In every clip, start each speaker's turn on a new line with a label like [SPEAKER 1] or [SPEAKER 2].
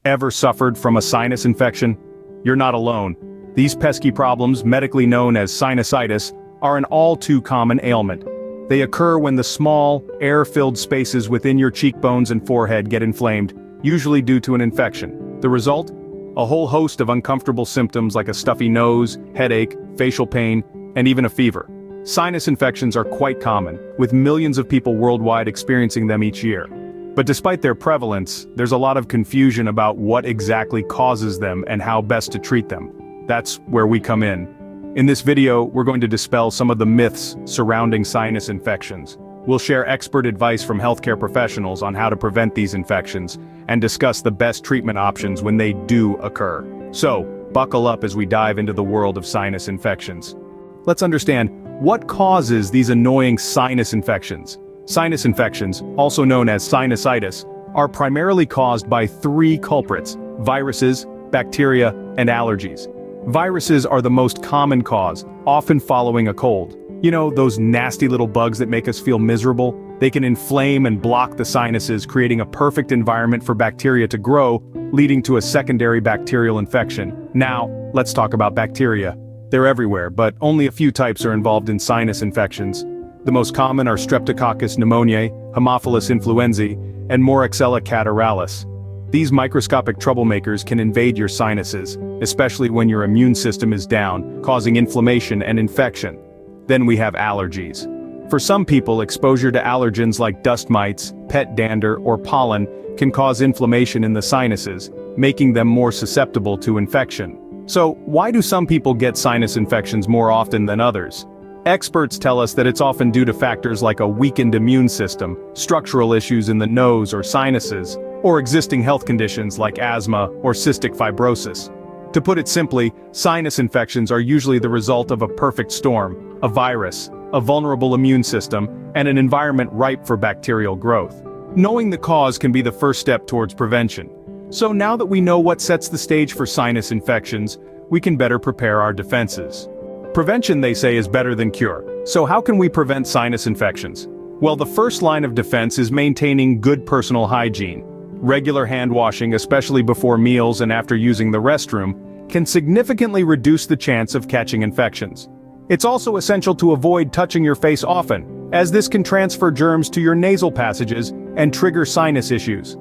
[SPEAKER 1] Ever suffered from a sinus infection? You're not alone. These pesky problems, medically known as sinusitis, are an all-too-common ailment. They occur when the small, air-filled spaces within your cheekbones and forehead get inflamed, usually due to an infection. The result? A whole host of uncomfortable symptoms like a stuffy nose, headache, facial pain, and even a fever. Sinus infections are quite common, with millions of people worldwide experiencing them each year. But despite their prevalence, there's a lot of confusion about what exactly causes them and how best to treat them. That's where we come in. In this video, we're going to dispel some of the myths surrounding sinus infections. We'll share expert advice from healthcare professionals on how to prevent these infections, and discuss the best treatment options when they do occur. So, buckle up as we dive into the world of sinus infections. Let's understand, what causes these annoying sinus infections? Sinus infections, also known as sinusitis, are primarily caused by three culprits: viruses, bacteria, and allergies. Viruses are the most common cause, often following a cold. You know, those nasty little bugs that make us feel miserable? They can inflame and block the sinuses, creating a perfect environment for bacteria to grow, leading to a secondary bacterial infection. Now, let's talk about bacteria. They're everywhere, but only a few types are involved in sinus infections. The most common are Streptococcus pneumoniae, Haemophilus influenzae, and Moraxella catarrhalis. These microscopic troublemakers can invade your sinuses, especially when your immune system is down, causing inflammation and infection. Then we have allergies. For some people, exposure to allergens like dust mites, pet dander, or pollen can cause inflammation in the sinuses, making them more susceptible to infection. So, why do some people get sinus infections more often than others? Experts tell us that it's often due to factors like a weakened immune system, structural issues in the nose or sinuses, or existing health conditions like asthma or cystic fibrosis. To put it simply, sinus infections are usually the result of a perfect storm: a virus, a vulnerable immune system, and an environment ripe for bacterial growth. Knowing the cause can be the first step towards prevention. So now that we know what sets the stage for sinus infections, we can better prepare our defenses. Prevention, they say, is better than cure. So how can we prevent sinus infections? Well, the first line of defense is maintaining good personal hygiene. Regular hand washing, especially before meals and after using the restroom, can significantly reduce the chance of catching infections. It's also essential to avoid touching your face often, as this can transfer germs to your nasal passages and trigger sinus issues.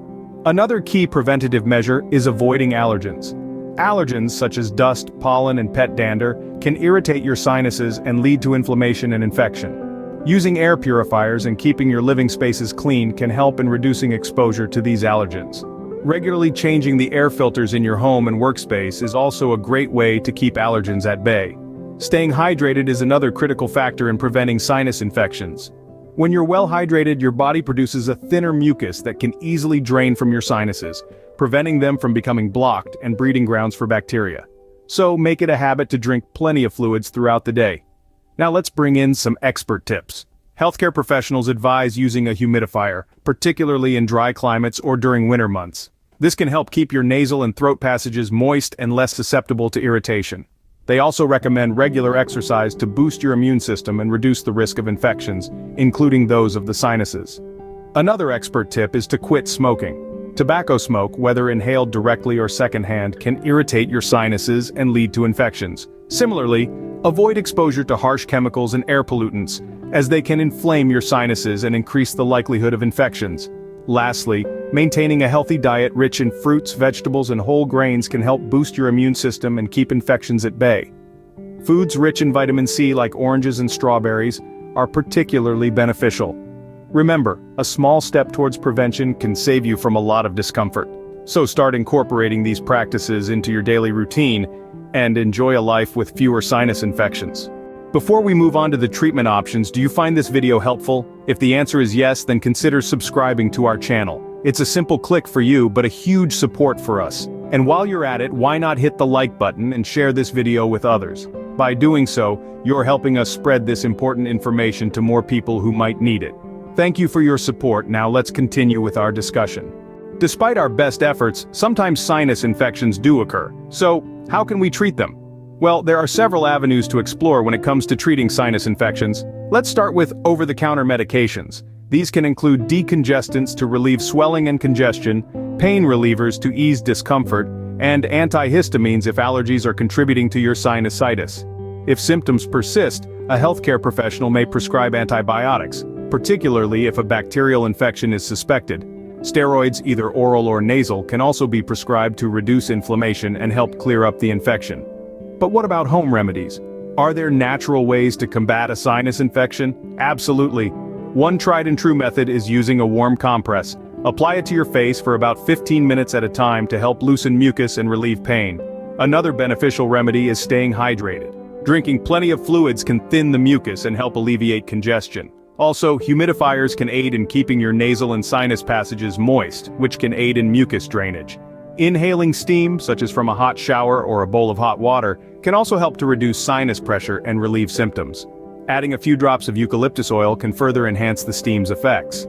[SPEAKER 1] Another key preventative measure is avoiding allergens. Allergens such as dust, pollen, and pet dander can irritate your sinuses and lead to inflammation and infection. Using air purifiers and keeping your living spaces clean can help in reducing exposure to these allergens. Regularly changing the air filters in your home and workspace is also a great way to keep allergens at bay. Staying hydrated is another critical factor in preventing sinus infections. When you're well hydrated, your body produces a thinner mucus that can easily drain from your sinuses, preventing them from becoming blocked and breeding grounds for bacteria. So make it a habit to drink plenty of fluids throughout the day. Now let's bring in some expert tips. Healthcare professionals advise using a humidifier, particularly in dry climates or during winter months. This can help keep your nasal and throat passages moist and less susceptible to irritation. They also recommend regular exercise to boost your immune system and reduce the risk of infections, including those of the sinuses. Another expert tip is to quit smoking. Tobacco smoke, whether inhaled directly or secondhand, can irritate your sinuses and lead to infections. Similarly, avoid exposure to harsh chemicals and air pollutants, as they can inflame your sinuses and increase the likelihood of infections. Lastly, maintaining a healthy diet rich in fruits, vegetables, and whole grains can help boost your immune system and keep infections at bay. Foods rich in vitamin C like oranges and strawberries are particularly beneficial. Remember, a small step towards prevention can save you from a lot of discomfort. So start incorporating these practices into your daily routine and enjoy a life with fewer sinus infections. Before we move on to the treatment options, do you find this video helpful? If the answer is yes, then consider subscribing to our channel. It's a simple click for you, but a huge support for us. And while you're at it, why not hit the like button and share this video with others? By doing so, you're helping us spread this important information to more people who might need it. Thank you for your support. Now let's continue with our discussion. Despite our best efforts, sometimes sinus infections do occur. So, how can we treat them? Well, there are several avenues to explore when it comes to treating sinus infections. Let's start with over-the-counter medications. These can include decongestants to relieve swelling and congestion, pain relievers to ease discomfort, and antihistamines if allergies are contributing to your sinusitis. If symptoms persist, a healthcare professional may prescribe antibiotics, particularly if a bacterial infection is suspected. Steroids, either oral or nasal, can also be prescribed to reduce inflammation and help clear up the infection. But what about home remedies? Are there natural ways to combat a sinus infection? Absolutely. One tried and true method is using a warm compress. Apply it to your face for about 15 minutes at a time to help loosen mucus and relieve pain. Another beneficial remedy is staying hydrated. Drinking plenty of fluids can thin the mucus and help alleviate congestion. Also, humidifiers can aid in keeping your nasal and sinus passages moist, which can aid in mucus drainage. Inhaling steam, such as from a hot shower or a bowl of hot water, can also help to reduce sinus pressure and relieve symptoms. Adding a few drops of eucalyptus oil can further enhance the steam's effects.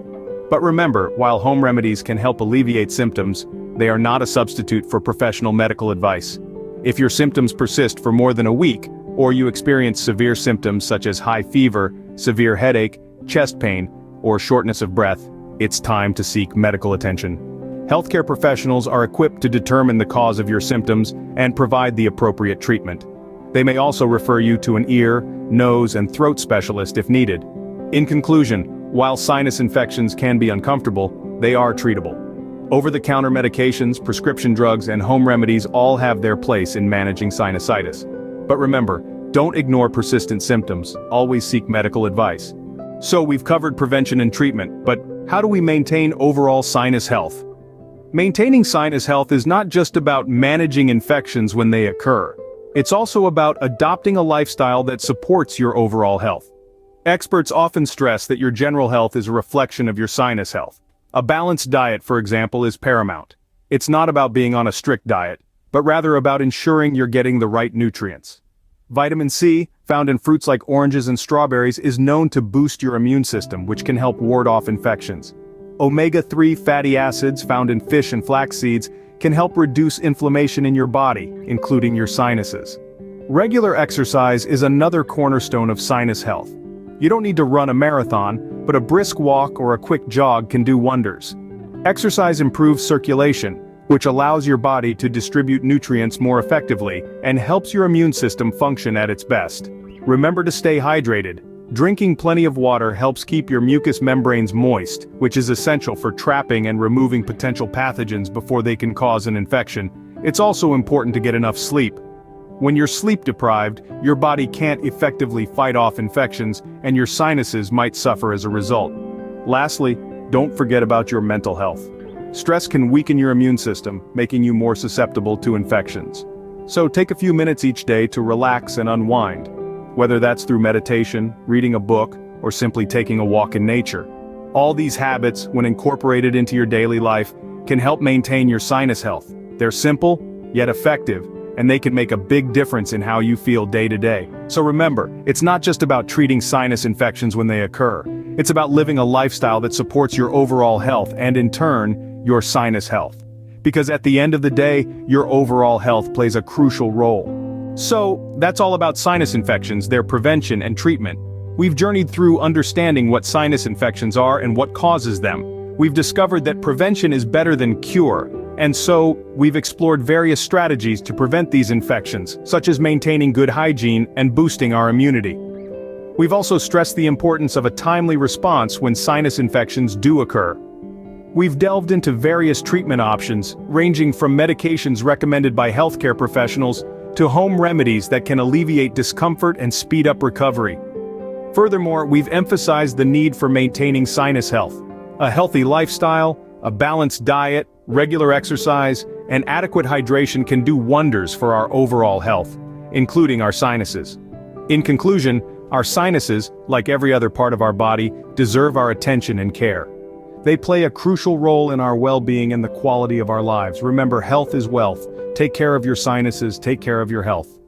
[SPEAKER 1] But remember, while home remedies can help alleviate symptoms, they are not a substitute for professional medical advice. If your symptoms persist for more than a week, or you experience severe symptoms such as high fever, severe headache, chest pain, or shortness of breath, it's time to seek medical attention. Healthcare professionals are equipped to determine the cause of your symptoms and provide the appropriate treatment. They may also refer you to an ear, nose, and throat specialist if needed. In conclusion, while sinus infections can be uncomfortable, they are treatable. Over-the-counter medications, prescription drugs, and home remedies all have their place in managing sinusitis. But remember, don't ignore persistent symptoms, always seek medical advice. So we've covered prevention and treatment, but how do we maintain overall sinus health? Maintaining sinus health is not just about managing infections when they occur. It's also about adopting a lifestyle that supports your overall health. Experts often stress that your general health is a reflection of your sinus health. A balanced diet, for example, is paramount. It's not about being on a strict diet, but rather about ensuring you're getting the right nutrients. Vitamin C, found in fruits like oranges and strawberries, is known to boost your immune system, which can help ward off infections. Omega-3 fatty acids, found in fish and flax seeds, can help reduce inflammation in your body, including your sinuses. Regular exercise is another cornerstone of sinus health. You don't need to run a marathon, but a brisk walk or a quick jog can do wonders. Exercise improves circulation, which allows your body to distribute nutrients more effectively and helps your immune system function at its best. Remember to stay hydrated. Drinking plenty of water helps keep your mucous membranes moist, which is essential for trapping and removing potential pathogens before they can cause an infection. It's also important to get enough sleep. When you're sleep deprived, your body can't effectively fight off infections, and your sinuses might suffer as a result. Lastly, don't forget about your mental health. Stress can weaken your immune system, making you more susceptible to infections. So take a few minutes each day to relax and unwind, whether that's through meditation, reading a book, or simply taking a walk in nature. All these habits, when incorporated into your daily life, can help maintain your sinus health. They're simple, yet effective, and they can make a big difference in how you feel day to day. So remember, it's not just about treating sinus infections when they occur. It's about living a lifestyle that supports your overall health and, in turn, your sinus health. Because at the end of the day, your overall health plays a crucial role. So, that's all about sinus infections, their prevention and treatment. We've journeyed through understanding what sinus infections are and what causes them. We've discovered that prevention is better than cure, and so, we've explored various strategies to prevent these infections, such as maintaining good hygiene and boosting our immunity. We've also stressed the importance of a timely response when sinus infections do occur. We've delved into various treatment options, ranging from medications recommended by healthcare professionals to home remedies that can alleviate discomfort and speed up recovery. Furthermore, we've emphasized the need for maintaining sinus health. A healthy lifestyle, a balanced diet, regular exercise, and adequate hydration can do wonders for our overall health, including our sinuses. In conclusion, our sinuses, like every other part of our body, deserve our attention and care. They play a crucial role in our well-being and the quality of our lives. Remember, health is wealth. Take care of your sinuses, take care of your health.